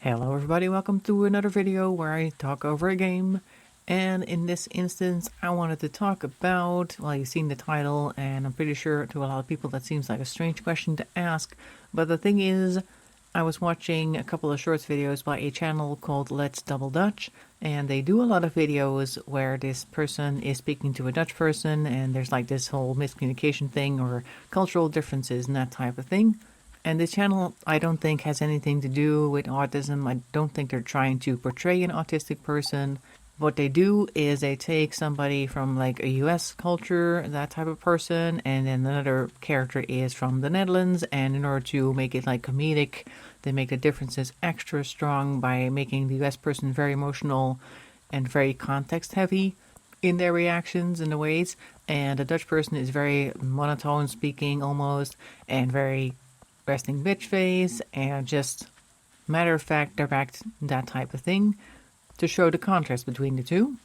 Hello everybody, welcome to another video where I talk over a game. And in this instance, I wanted to talk about, well, you've seen the title, and I'm pretty sure to a lot of people that seems like a strange question to ask. But the thing is, I was watching a couple of shorts videos by a channel called Let's Double Dutch, and they do a lot of videos where this person is speaking to a Dutch person, and there's like this whole miscommunication thing or cultural differences and that type of thing. And this channel, I don't think, has anything to do with autism. I don't think they're trying to portray an autistic person. What they do is they take somebody from like a US culture, that type of person, and then another character is from the Netherlands, and in order to make it like comedic, they make the differences extra strong by making the US person very emotional and very context heavy in their reactions and the ways, and the Dutch person is very monotone speaking almost, and very resting bitch face, and just matter of fact, direct, that type of thing, to show the contrast between the two.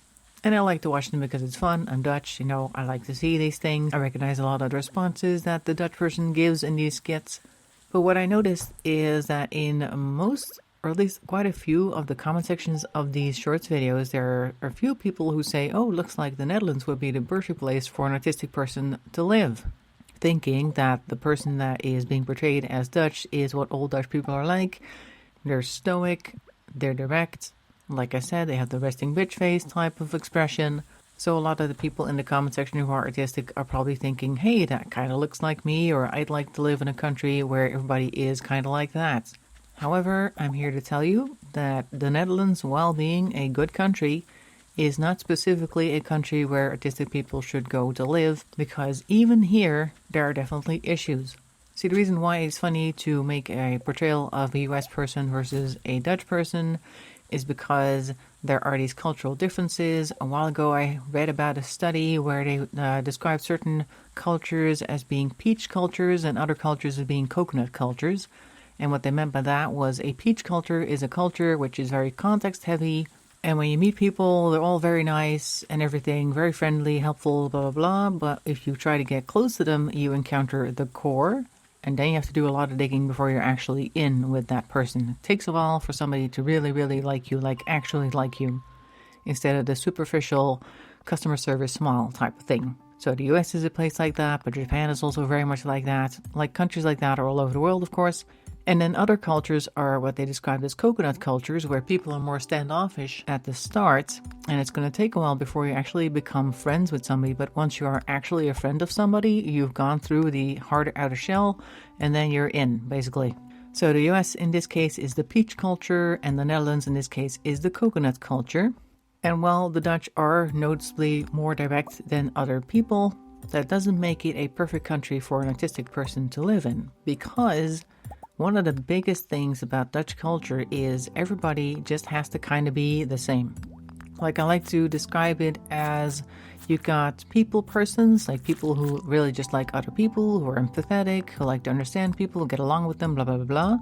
And I like to watch them because it's fun. I'm Dutch, I like to see these things. I recognize a lot of the responses that the Dutch person gives in these skits. But what I noticed is that in most, or at least quite a few of the comment sections of these shorts videos, there are a few people who say, oh, looks like the Netherlands would be the perfect place for an autistic person to live, thinking that the person that is being portrayed as Dutch is what all Dutch people are like. They're stoic, they're direct. Like I said, they have the resting bitch face type of expression. So a lot of the people in the comment section who are autistic are probably thinking, hey, that kind of looks like me, or I'd like to live in a country where everybody is kind of like that. However, I'm here to tell you that the Netherlands, while being a good country, is not specifically a country where autistic people should go to live, because even here, there are definitely issues. See, the reason why it's funny to make a portrayal of a US person versus a Dutch person is because there are these cultural differences. A while ago, I read about a study where they described certain cultures as being peach cultures and other cultures as being coconut cultures. And what they meant by that was a peach culture is a culture which is very context heavy, and when you meet people, they're all very nice and everything, very friendly, helpful, blah, blah, blah. But if you try to get close to them, you encounter the core. And then you have to do a lot of digging before you're actually in with that person. It takes a while for somebody to really, really like you, like actually like you, instead of the superficial customer service smile type of thing. So the US is a place like that, but Japan is also very much like that. Like countries like that are all over the world, of course. And then other cultures are what they describe as coconut cultures, where people are more standoffish at the start, and it's going to take a while before you actually become friends with somebody. But once you are actually a friend of somebody, you've gone through the hard outer shell, and then you're in, basically. So the US in this case is the peach culture, and the Netherlands in this case is the coconut culture. And while the Dutch are noticeably more direct than other people, that doesn't make it a perfect country for an autistic person to live in, because one of the biggest things about Dutch culture is everybody just has to kind of be the same. Like, I like to describe it as you've got people persons, like people who really just like other people, who are empathetic, who like to understand people, get along with them, blah, blah, blah, blah.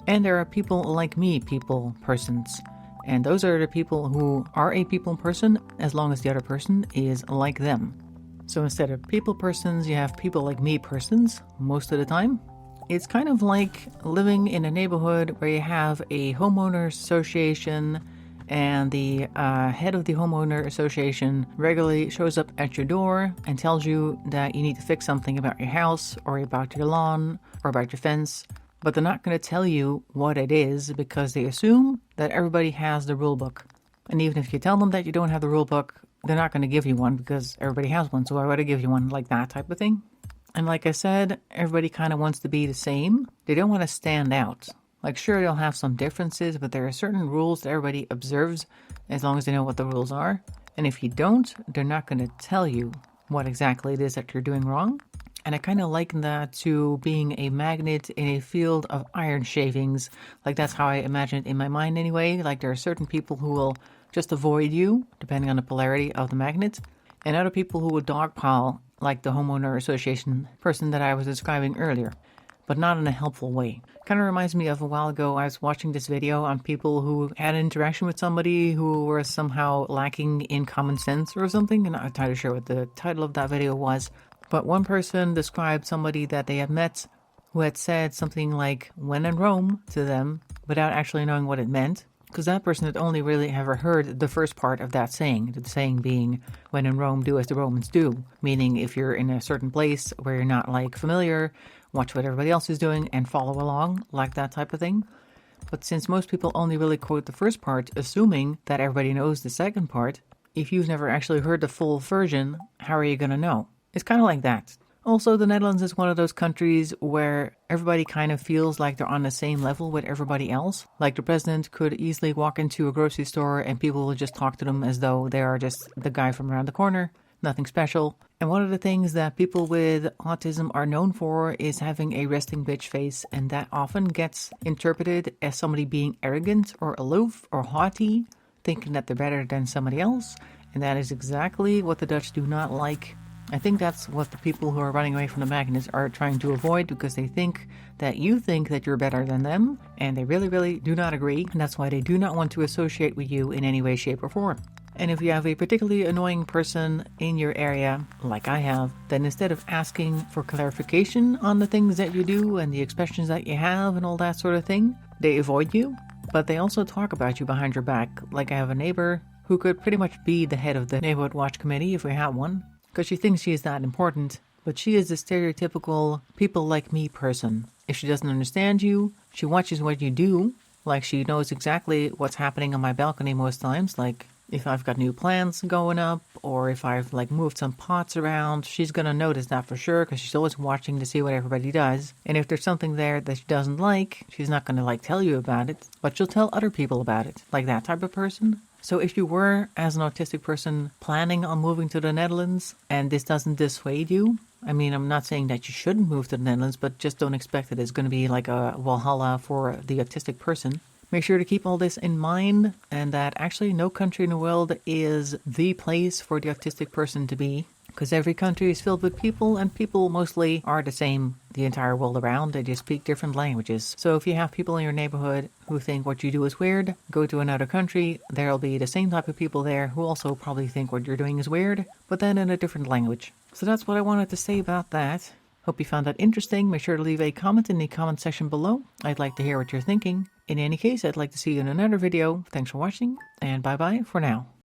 And there are people like me, people persons. And those are the people who are a people person as long as the other person is like them. So instead of people persons, you have people like me persons most of the time. It's kind of like living in a neighborhood where you have a homeowners association, and the head of the homeowner association regularly shows up at your door and tells you that you need to fix something about your house or about your lawn or about your fence, but they're not going to tell you what it is because they assume that everybody has the rule book. And even if you tell them that you don't have the rule book, they're not going to give you one because everybody has one, so why would I give you one, like that type of thing? And like I said, everybody kind of wants to be the same. They don't want to stand out. Like, sure, they'll have some differences, but there are certain rules that everybody observes as long as they know what the rules are. And if you don't, they're not going to tell you what exactly it is that you're doing wrong. And I kind of liken that to being a magnet in a field of iron shavings. Like, that's how I imagine it in my mind anyway. Like, there are certain people who will just avoid you, depending on the polarity of the magnet, and other people who will dogpile, like the homeowner association person that I was describing earlier, but not in a helpful way. Kind of reminds me of a while ago, I was watching this video on people who had an interaction with somebody who were somehow lacking in common sense or something, and I'm not entirely sure what the title of that video was, but one person described somebody that they had met who had said something like, when in Rome, to them, without actually knowing what it meant, because that person had only really ever heard the first part of that saying, the saying being, when in Rome, do as the Romans do, meaning if you're in a certain place where you're not like familiar, watch what everybody else is doing and follow along, like that type of thing. But since most people only really quote the first part, assuming that everybody knows the second part, if you've never actually heard the full version, how are you going to know? It's kind of like that. Also, the Netherlands is one of those countries where everybody kind of feels like they're on the same level with everybody else. Like the president could easily walk into a grocery store and people will just talk to them as though they are just the guy from around the corner, nothing special. And one of the things that people with autism are known for is having a resting bitch face, and that often gets interpreted as somebody being arrogant or aloof or haughty, thinking that they're better than somebody else. And that is exactly what the Dutch do not like. I think that's what the people who are running away from the magnets are trying to avoid, because they think that you think that you're better than them, and they really, really do not agree, and that's why they do not want to associate with you in any way, shape, or form. And if you have a particularly annoying person in your area, like I have, then instead of asking for clarification on the things that you do and the expressions that you have and all that sort of thing, they avoid you, but they also talk about you behind your back. Like I have a neighbor who could pretty much be the head of the neighborhood watch committee if we had one, because she thinks she is that important, but she is the stereotypical people like me person. If she doesn't understand you, she watches what you do, like she knows exactly what's happening on my balcony most times, like if I've got new plants going up, or if I've like moved some pots around, she's gonna notice that for sure, because she's always watching to see what everybody does. And if there's something there that she doesn't like, she's not gonna like tell you about it, but she'll tell other people about it, like that type of person. So if you were, as an autistic person, planning on moving to the Netherlands, and this doesn't dissuade you, I mean, I'm not saying that you shouldn't move to the Netherlands, but just don't expect that it's going to be like a Valhalla for the autistic person. Make sure to keep all this in mind, and that actually no country in the world is the place for the autistic person to be, because every country is filled with people, and people mostly are the same the entire world around. They just speak different languages. So if you have people in your neighborhood who think what you do is weird, go to another country. There'll be the same type of people there who also probably think what you're doing is weird, but then in a different language. So that's what I wanted to say about that. Hope you found that interesting. Make sure to leave a comment in the comment section below. I'd like to hear what you're thinking. In any case, I'd like to see you in another video. Thanks for watching, and bye-bye for now.